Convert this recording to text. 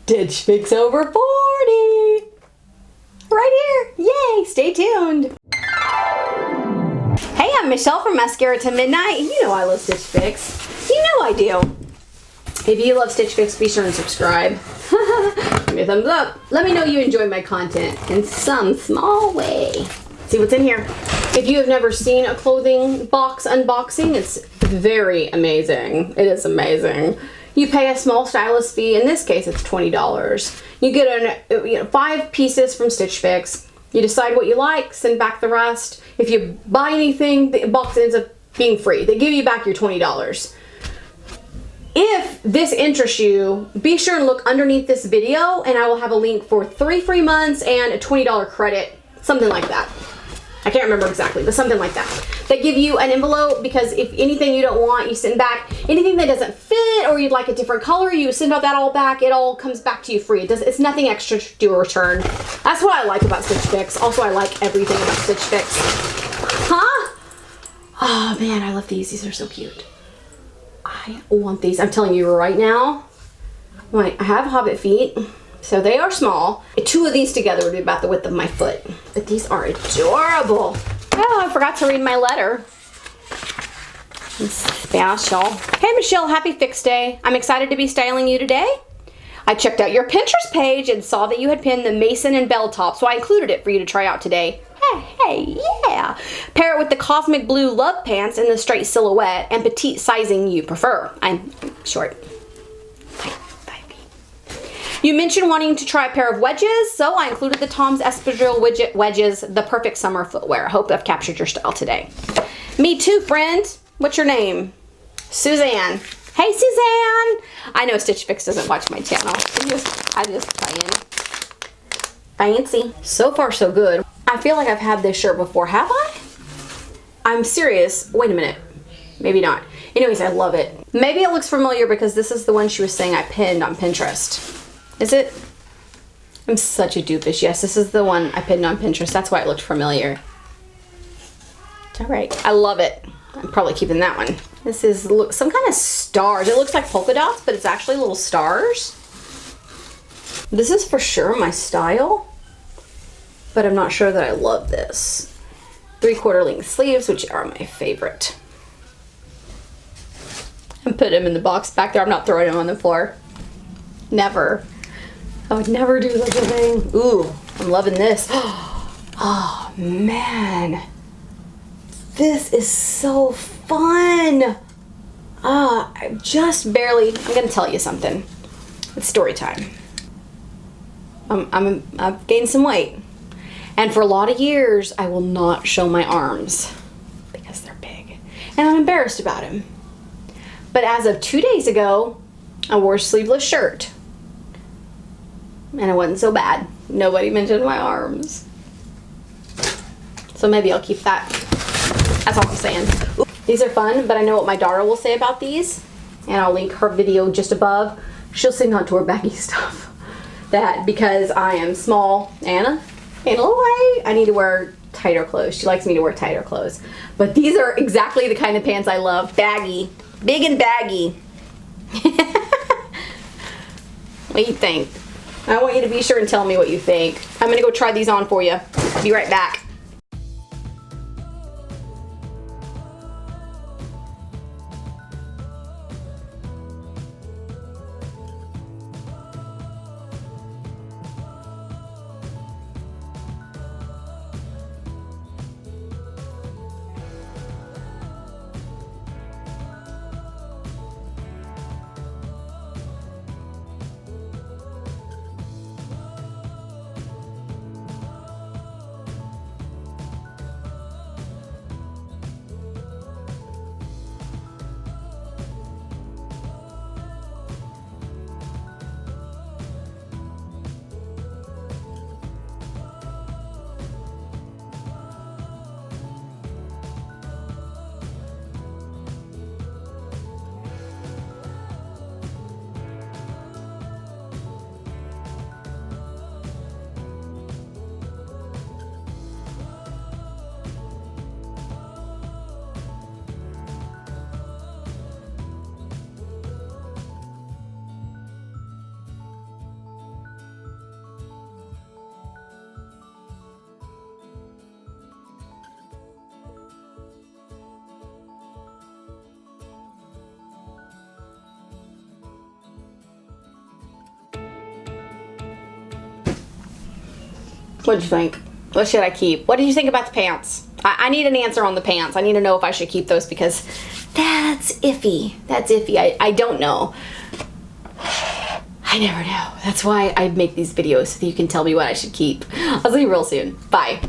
Stitch Fix over 40. Right here. Yay, stay tuned. Hey, I'm Michelle from Mascara to Midnight. You know I love Stitch Fix. You know I do. If you love Stitch Fix, be sure and subscribe. Give me a thumbs up. Let me know you enjoy my content in some small way. See what's in here. If you have never seen a clothing box unboxing, it's very amazing. It is amazing. You pay a small stylist fee. In this case, it's $20. You get 5 pieces from Stitch Fix. You decide what you like, send back the rest. If you buy anything, the box ends up being free. They give you back your $20. If this interests you, be sure and look underneath this video and I will have a link for 3 free months and a $20 credit, something like that. I can't remember exactly, but something like that. They give you an envelope because if anything you don't want, you send back. Anything that doesn't fit or you'd like a different color, you send out that all back. It all comes back to you free. It's nothing extra to do a return. That's what I like about Stitch Fix. Also, I like everything about Stitch Fix. Huh? Oh man, I love these. These are so cute. I want these. I'm telling you right now. I have hobbit feet. So they are small. 2 of these together would be about the width of my foot. But these are adorable. Oh, I forgot to read my letter. It's special. Hey Michelle, happy Fix Day. I'm excited to be styling you today. I checked out your Pinterest page and saw that you had pinned the Mason and Bell top, so I included it for you to try out today. Hey, yeah. Pair it with the cosmic blue love pants in the straight silhouette and petite sizing you prefer. I'm short. You mentioned wanting to try a pair of wedges, so I included the Tom's espadrille wedges, the perfect summer footwear. I hope I've captured your style today. Me too, friend. What's your name? Suzanne. Hey, Suzanne. I know Stitch Fix doesn't watch my channel. I just fancy. So far, so good. I feel like I've had this shirt before. Have I? I'm serious. Wait a minute. Maybe not. Anyways, I love it. Maybe it looks familiar because this is the one she was saying I pinned on Pinterest. Is it? I'm such a doofus. Yes, this is the one I pinned on Pinterest. That's why it looked familiar. All right. I love it. I'm probably keeping that one. This is some kind of stars. It looks like polka dots, but it's actually little stars. This is for sure my style, but I'm not sure that I love this. 3/4 length sleeves, which are my favorite. And put them in the box back there. I'm not throwing them on the floor. Never. I would never do such a thing. Ooh, I'm loving this. Oh man. This is so fun. I just barely, I'm gonna tell you something. It's story time. I've gained some weight. And for a lot of years, I will not show my arms because they're big. And I'm embarrassed about them. But as of 2 days ago, I wore a sleeveless shirt. And it wasn't so bad. Nobody mentioned my arms. So maybe I'll keep that. That's all I'm saying. Ooh, these are fun, but I know what my daughter will say about these. And I'll link her video just above. She'll sing on to her baggy stuff. That because I am small and a little light, I need to wear tighter clothes. She likes me to wear tighter clothes. But these are exactly the kind of pants I love. Baggy. Big and baggy. What do you think? I want you to be sure and tell me what you think. I'm gonna go try these on for you. Be right back. What'd you think? What should I keep? What did you think about the pants? I need an answer on the pants. I need to know if I should keep those because that's iffy. That's iffy. I don't know. I never know. That's why I make these videos so that you can tell me what I should keep. I'll see you real soon. Bye.